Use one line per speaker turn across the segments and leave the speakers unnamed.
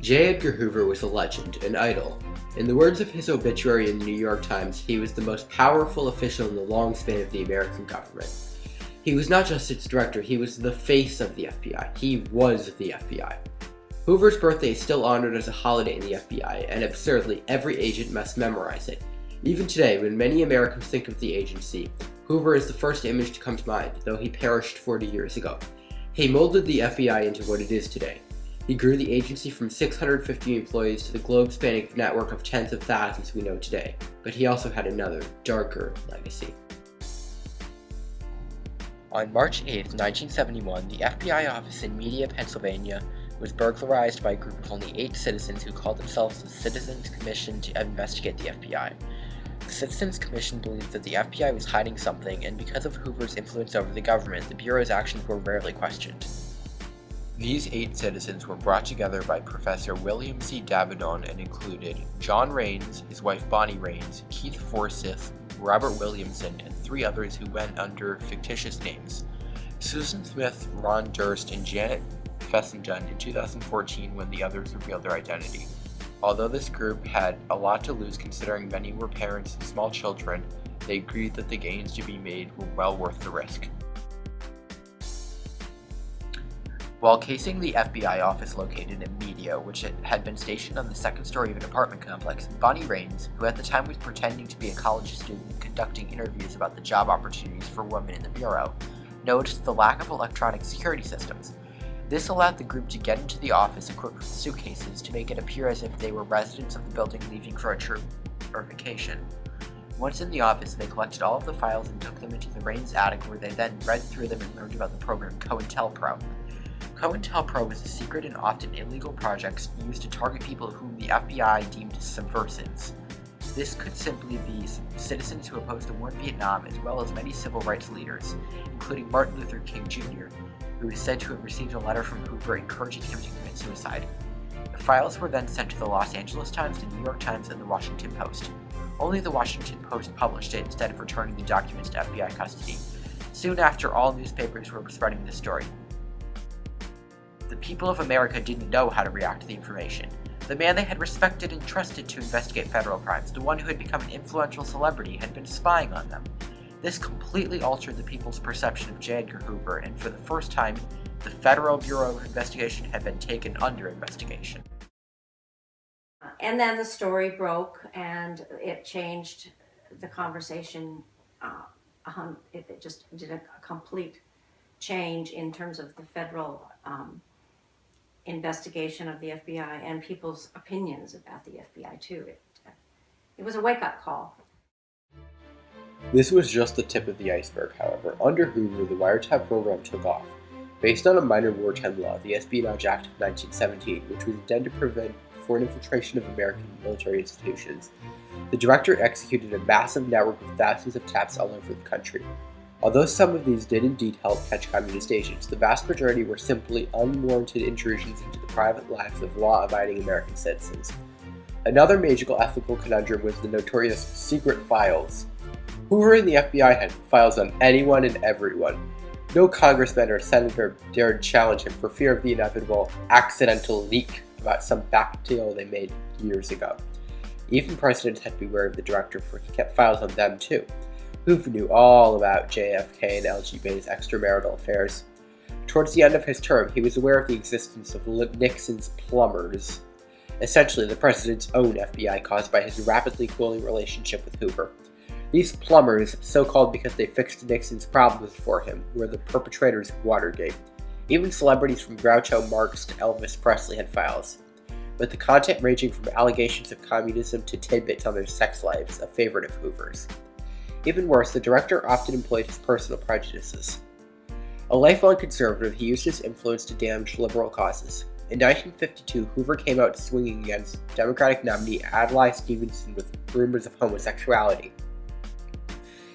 J. Edgar Hoover was a legend, an idol. In the words of his obituary in the New York Times, he was the most powerful official in the long span of the American government. He was not just its director, he was the face of the FBI. He was the FBI. Hoover's birthday is still honored as a holiday in the FBI, and absurdly, every agent must memorize it. Even today, when many Americans think of the agency, Hoover is the first image to come to mind, though he perished 40 years ago. He molded the FBI into what it is today. He grew the agency from 650 employees to the globe-spanning network of tens of thousands we know today, but he also had another, darker legacy. On March 8, 1971, the FBI office in Media, Pennsylvania, was burglarized by a group of only 8 citizens who called themselves the Citizens Commission to investigate the FBI. The Citizens Commission believed that the FBI was hiding something, and because of Hoover's influence over the government, the Bureau's actions were rarely questioned. These 8 citizens were brought together by Professor William C. Davidon and included John Raines, his wife Bonnie Raines, Keith Forsyth, Robert Williamson, and 3 others who went under fictitious names: Susan Smith, Ron Durst, and Janet Fessenden in 2014 when the others revealed their identity. Although this group had a lot to lose considering many were parents of small children, they agreed that the gains to be made were well worth the risk. While casing the FBI office located in Media, which had been stationed on the second story of an apartment complex, Bonnie Raines, who at the time was pretending to be a college student and conducting interviews about the job opportunities for women in the Bureau, noticed the lack of electronic security systems. This allowed the group to get into the office equipped with suitcases to make it appear as if they were residents of the building leaving for a trip or vacation. Once in the office, they collected all of the files and took them into the Raines attic, where they then read through them and learned about the program COINTELPRO. COINTELPRO was a secret and often illegal project used to target people whom the FBI deemed subversives. This could simply be citizens who opposed the war in Vietnam, as well as many civil rights leaders, including Martin Luther King Jr., who is said to have received a letter from Hoover encouraging him to commit suicide. The files were then sent to the Los Angeles Times, the New York Times, and the Washington Post. Only the Washington Post published it instead of returning the documents to FBI custody. Soon after, all newspapers were spreading the story. The people of America didn't know how to react to the information. The man they had respected and trusted to investigate federal crimes, the one who had become an influential celebrity, had been spying on them. This completely altered the people's perception of J. Edgar Hoover, and for the first time, the Federal Bureau of Investigation had been taken under investigation.
And then the story broke, and it changed the conversation. It just did a complete change in terms of the federal investigation of the FBI and people's opinions about the FBI too. It was a wake-up call.
This was just the tip of the iceberg, however. Under Hoover, the wiretap program took off. Based on a minor wartime law, the Espionage Act of 1917, which was intended to prevent foreign infiltration of American military institutions, the director executed a massive network of thousands of taps all over the country. Although some of these did indeed help catch communist agents, the vast majority were simply unwarranted intrusions into the private lives of law-abiding American citizens. Another major ethical conundrum was the notorious secret files. Hoover and the FBI had files on anyone and everyone. No congressman or senator dared challenge him for fear of the inevitable accidental leak about some back deal they made years ago. Even presidents had to beware of the director, for he kept files on them too. Hoover knew all about JFK and LGBT's extramarital affairs. Towards the end of his term, he was aware of the existence of Nixon's plumbers, essentially the president's own FBI, caused by his rapidly cooling relationship with Hoover. These plumbers, so called because they fixed Nixon's problems for him, were the perpetrators of Watergate. Even celebrities from Groucho Marx to Elvis Presley had files, with the content ranging from allegations of communism to tidbits on their sex lives, a favorite of Hoover's. Even worse, the director often employed his personal prejudices. A lifelong conservative, he used his influence to damage liberal causes. In 1952, Hoover came out swinging against Democratic nominee Adlai Stevenson with rumors of homosexuality.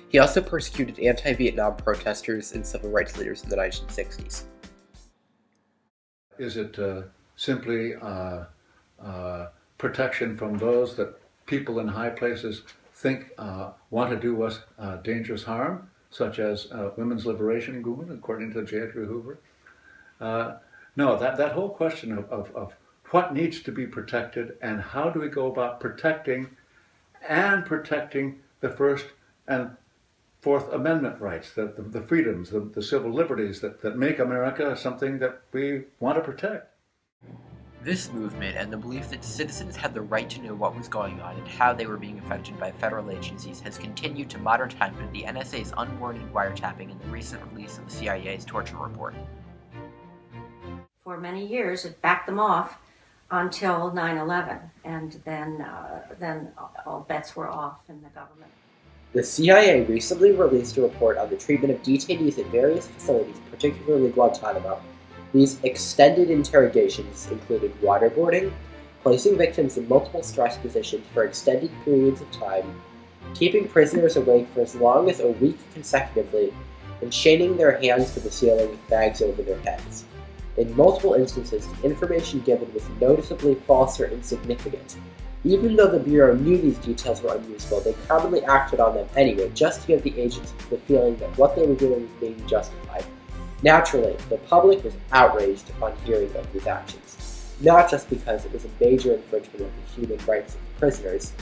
He also persecuted anti-Vietnam protesters and civil rights leaders in the 1960s.
Is it simply protection from those that people in high places think want to do us dangerous harm, such as women's liberation movement, according to J. Edgar Hoover? No, that whole question of what needs to be protected and how do we go about protecting the First and Fourth Amendment rights, the freedoms, the civil liberties that make America something that we want to protect.
This movement and the belief that citizens had the right to know what was going on and how they were being affected by federal agencies has continued to modern times with the NSA's unwarranted wiretapping and the recent release of the CIA's torture report.
For many years, it backed them off until 9/11, and then all bets were off in the government.
The CIA recently released a report on the treatment of detainees at various facilities, particularly Guantanamo. These extended interrogations included waterboarding, placing victims in multiple stress positions for extended periods of time, keeping prisoners awake for as long as a week consecutively, and chaining their hands to the ceiling with bags over their heads. In multiple instances, the information given was noticeably false or insignificant. Even though the Bureau knew these details were unuseful, they commonly acted on them anyway, just to give the agents the feeling that what they were doing was being justified. Naturally, the public was outraged upon hearing of these actions, not just because it was a major infringement of the human rights of the prisoners,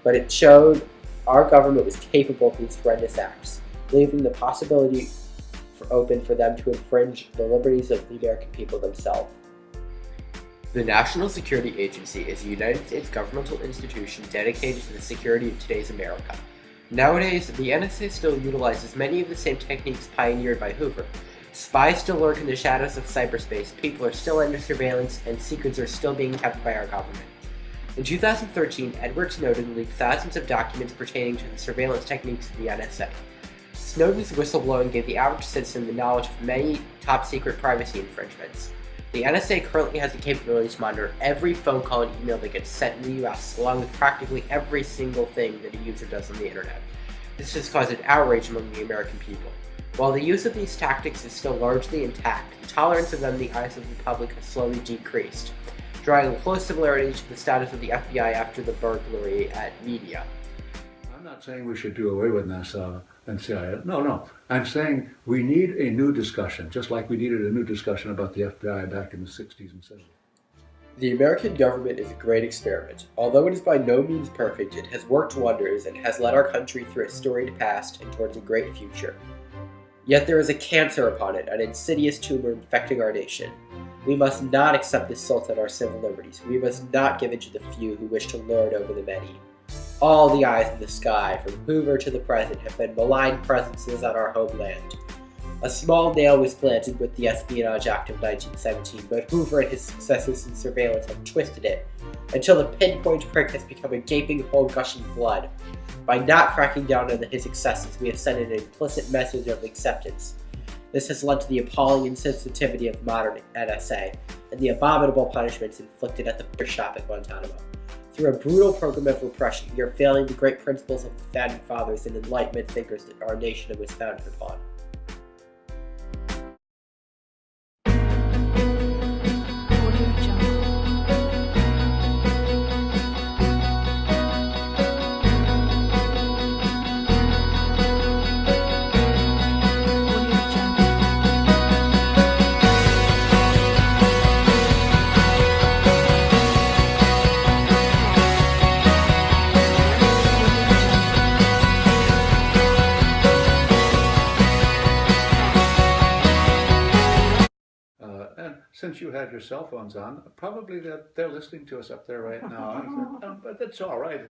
but it showed our government was capable of these horrendous acts, leaving the possibility open for them to infringe the liberties of the American people themselves. The National Security Agency is a United States governmental institution dedicated to the security of today's America. Nowadays, the NSA still utilizes many of the same techniques pioneered by Hoover. Spies still lurk in the shadows of cyberspace, people are still under surveillance, and secrets are still being kept by our government. In 2013, Edgar Snowden leaked thousands of documents pertaining to the surveillance techniques of the NSA. Snowden's whistleblowing gave the average citizen the knowledge of many top-secret privacy infringements. The NSA currently has the capability to monitor every phone call and email that gets sent in the US, along with practically every single thing that a user does on the internet. This has caused an outrage among the American people. While the use of these tactics is still largely intact, the tolerance of them in the eyes of the public has slowly decreased, drawing a close similarity to the status of the FBI after the burglary at Media.
I'm not saying we should do away with NASA and CIA. No. I'm saying we need a new discussion, just like we needed a new discussion about the FBI back in the 60s and 70s.
The American government is a great experiment. Although it is by no means perfect, it has worked wonders and has led our country through a storied past and towards a great future. Yet there is a cancer upon it, an insidious tumor infecting our nation. We must not accept this assault on our civil liberties. We must not give in to the few who wish to lord over the many. All the eyes in the sky, from Hoover to the present, have been malign presences on our homeland. A small nail was planted with the Espionage Act of 1917, but Hoover and his successors in surveillance have twisted it until the pinpoint prick has become a gaping hole gushing blood. By not cracking down on his excesses, we have sent an implicit message of acceptance. This has led to the appalling insensitivity of modern NSA and the abominable punishments inflicted at the fish shop at Guantanamo. Through a brutal program of repression, we are failing the great principles of the founding fathers and Enlightenment thinkers that our nation was founded upon.
Since you have your cell phones on, probably they're listening to us up there right now. But that's all right.